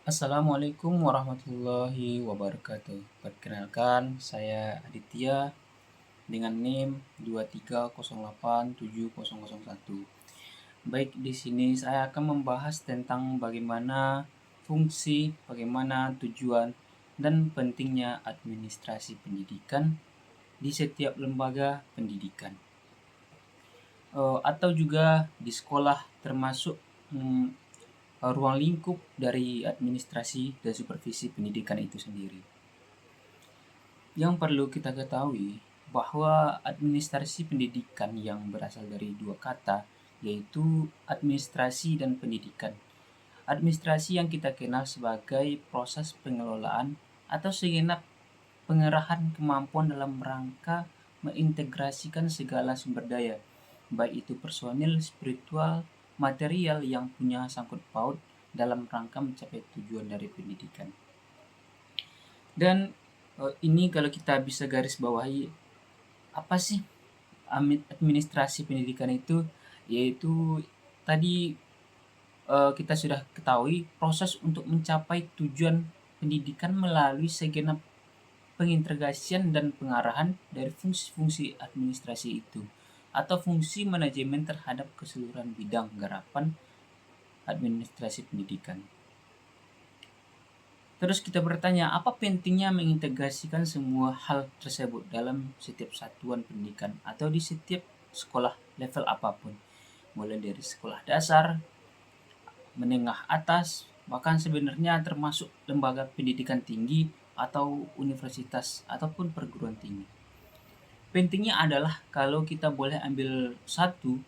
Assalamualaikum warahmatullahi wabarakatuh. Perkenalkan, saya Aditya dengan NIM 230870001. Baik, di sini saya akan membahas tentang bagaimana fungsi, bagaimana tujuan, dan pentingnya administrasi pendidikan di setiap lembaga pendidikan. Atau juga di sekolah termasuk ruang lingkup dari administrasi dan supervisi pendidikan itu sendiri. Yang perlu kita ketahui bahwa administrasi pendidikan yang berasal dari dua kata, yaitu administrasi dan pendidikan. Administrasi yang kita kenal sebagai proses pengelolaan atau segenap pengerahan kemampuan dalam rangka mengintegrasikan segala sumber daya, baik itu personil, spiritual, material yang punya sangkut paut dalam rangka mencapai tujuan dari pendidikan. Dan ini kalau kita bisa garis bawahi, apa sih administrasi pendidikan itu? Yaitu tadi kita sudah ketahui proses untuk mencapai tujuan pendidikan melalui segenap pengintegrasian dan pengarahan dari fungsi-fungsi administrasi itu atau fungsi manajemen terhadap keseluruhan bidang garapan administrasi pendidikan. Terus kita bertanya, apa pentingnya mengintegrasikan semua hal tersebut dalam setiap satuan pendidikan atau di setiap sekolah level apapun, mulai dari sekolah dasar, menengah atas, bahkan sebenarnya termasuk lembaga pendidikan tinggi atau universitas ataupun perguruan tinggi. Pentingnya adalah kalau kita boleh ambil satu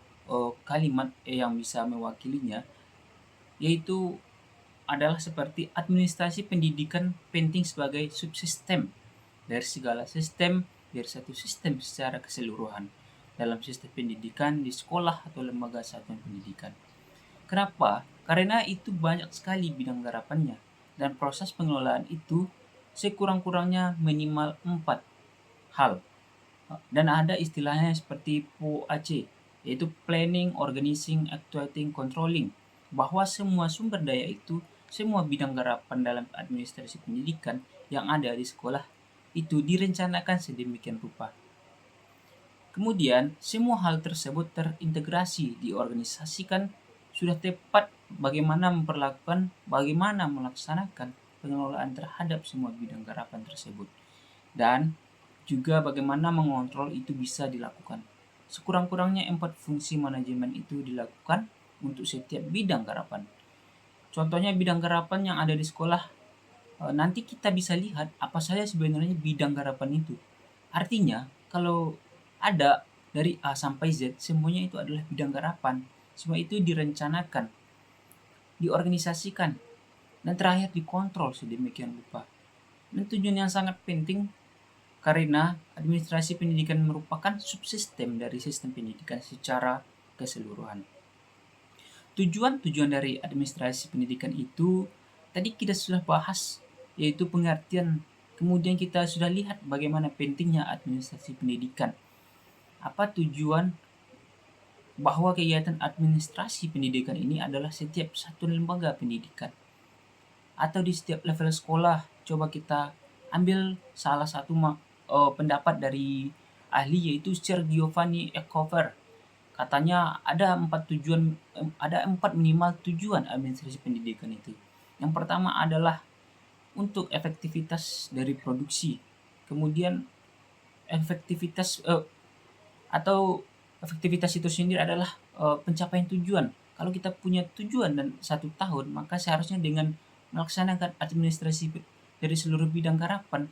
kalimat yang bisa mewakilinya, yaitu adalah seperti administrasi pendidikan penting sebagai subsistem dari segala sistem, dari satu sistem secara keseluruhan dalam sistem pendidikan di sekolah atau lembaga satuan pendidikan. Kenapa? Karena itu banyak sekali bidang garapannya dan proses pengelolaan itu sekurang-kurangnya minimal 4 hal. Dan ada istilahnya seperti POAC, yaitu Planning, Organizing, Actuating, Controlling, bahwa semua sumber daya itu, semua bidang garapan dalam administrasi pendidikan yang ada di sekolah itu direncanakan sedemikian rupa. Kemudian, semua hal tersebut terintegrasi, diorganisasikan, sudah tepat bagaimana memperlakukan, bagaimana melaksanakan pengelolaan terhadap semua bidang garapan tersebut. Dan juga bagaimana mengontrol itu bisa dilakukan. Sekurang-kurangnya 4 fungsi manajemen itu dilakukan untuk setiap bidang garapan. Contohnya bidang garapan yang ada di sekolah, nanti kita bisa lihat apa saja sebenarnya bidang garapan itu. Artinya, kalau ada dari A sampai Z, semuanya itu adalah bidang garapan. Semua itu direncanakan, diorganisasikan, dan terakhir dikontrol sedemikian rupa. Dan tujuan yang sangat penting karena administrasi pendidikan merupakan subsistem dari sistem pendidikan secara keseluruhan. Tujuan-tujuan dari administrasi pendidikan itu tadi kita sudah bahas, yaitu pengertian. Kemudian kita sudah lihat bagaimana pentingnya administrasi pendidikan. Apa tujuan bahwa kegiatan administrasi pendidikan ini adalah setiap satu lembaga pendidikan atau di setiap level sekolah. Coba kita ambil salah satu pendapat dari ahli, yaitu Sir Giovanni Ecover. Katanya ada 4 minimal tujuan administrasi pendidikan itu. Yang pertama adalah untuk efektivitas dari produksi. Kemudian efektivitas atau efektivitas itu sendiri adalah pencapaian tujuan. Kalau kita punya tujuan dan 1 tahun, maka seharusnya dengan melaksanakan administrasi dari seluruh bidang garapan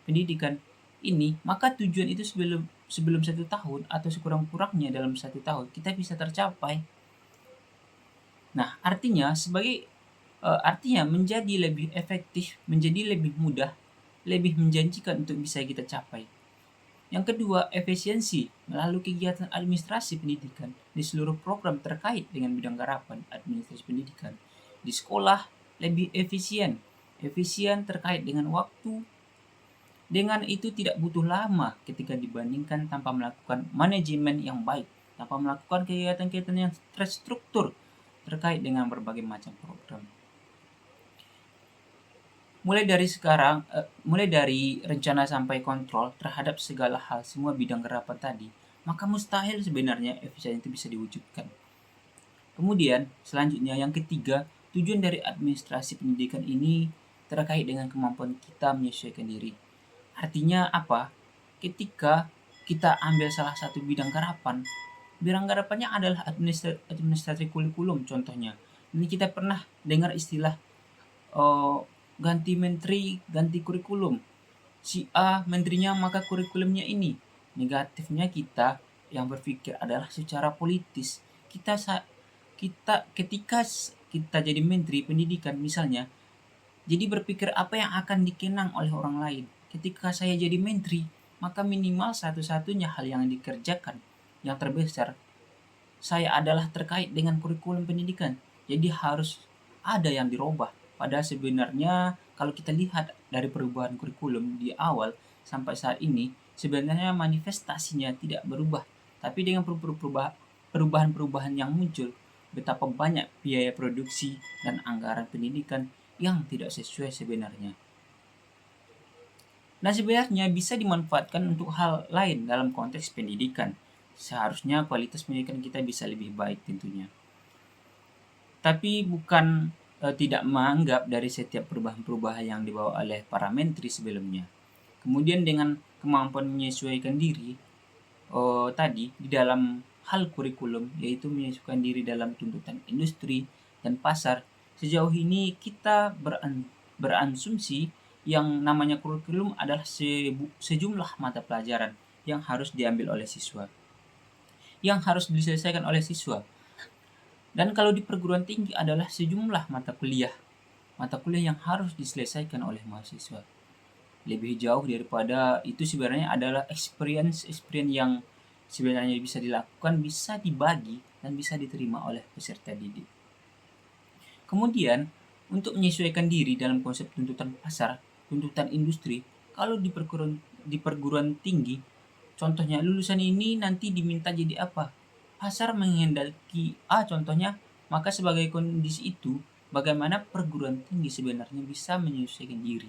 pendidikan ini, maka tujuan itu sebelum 1 tahun atau sekurang-kurangnya dalam 1 tahun kita bisa tercapai. Nah, artinya menjadi lebih efektif, menjadi lebih mudah, lebih menjanjikan untuk bisa kita capai. Yang kedua, efisiensi melalui kegiatan administrasi pendidikan di seluruh program terkait dengan bidang garapan administrasi pendidikan. Di sekolah lebih efisien terkait dengan waktu. Dengan itu tidak butuh lama ketika dibandingkan tanpa melakukan manajemen yang baik, tanpa melakukan kegiatan-kegiatan yang terstruktur terkait dengan berbagai macam program. mulai dari rencana sampai kontrol terhadap segala hal, semua bidang garapan tadi, maka mustahil sebenarnya efisiensi itu bisa diwujudkan. Kemudian, selanjutnya yang ketiga, tujuan dari administrasi pendidikan ini terkait dengan kemampuan kita menyesuaikan diri. Artinya apa? Ketika kita ambil salah satu bidang garapannya adalah administrasi kurikulum contohnya. Ini kita pernah dengar istilah oh, ganti menteri, ganti kurikulum. Si A menterinya maka kurikulumnya ini. Negatifnya kita yang berpikir adalah secara politis. Kita ketika kita jadi menteri pendidikan misalnya, jadi berpikir apa yang akan dikenang oleh orang lain. Ketika saya jadi menteri, maka minimal satu-satunya hal yang dikerjakan yang terbesar saya adalah terkait dengan kurikulum pendidikan. Jadi harus ada yang dirubah. Padahal sebenarnya kalau kita lihat dari perubahan kurikulum di awal sampai saat ini, sebenarnya manifestasinya tidak berubah. Tapi dengan perubahan-perubahan yang muncul, betapa banyak biaya produksi dan anggaran pendidikan yang tidak sesuai sebenarnya. Nah, sebenarnya bisa dimanfaatkan untuk hal lain dalam konteks pendidikan. Seharusnya kualitas pendidikan kita bisa lebih baik tentunya. Tapi bukan tidak menganggap dari setiap perubahan-perubahan yang dibawa oleh para menteri sebelumnya. Kemudian dengan kemampuan menyesuaikan diri tadi di dalam hal kurikulum, yaitu menyesuaikan diri dalam tuntutan industri dan pasar, sejauh ini kita beransumsi yang namanya kurikulum adalah sejumlah mata pelajaran yang harus diambil oleh siswa, yang harus diselesaikan oleh siswa. Dan kalau di perguruan tinggi adalah sejumlah mata kuliah yang harus diselesaikan oleh mahasiswa. Lebih jauh daripada itu sebenarnya adalah experience yang sebenarnya bisa dilakukan, bisa dibagi, dan bisa diterima oleh peserta didik. Kemudian, untuk menyesuaikan diri dalam konsep tuntutan pasar, tuntutan industri, kalau di perguruan tinggi, contohnya lulusan ini nanti diminta jadi apa? Pasar menghendaki A contohnya, maka sebagai kondisi itu, bagaimana perguruan tinggi sebenarnya bisa menyesuaikan diri,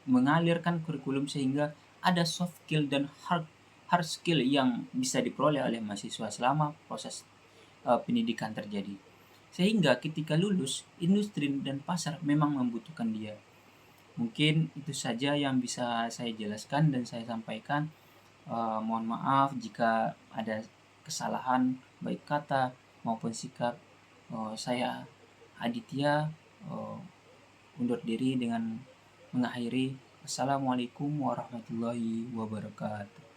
mengalirkan kurikulum sehingga ada soft skill dan hard skill yang bisa diperoleh oleh mahasiswa selama proses pendidikan terjadi. Sehingga ketika lulus, industri dan pasar memang membutuhkan dia. Mungkin itu saja yang bisa saya jelaskan dan saya sampaikan. Mohon maaf jika ada kesalahan baik kata maupun sikap. Saya Aditya undur diri dengan mengakhiri. Assalamualaikum warahmatullahi wabarakatuh.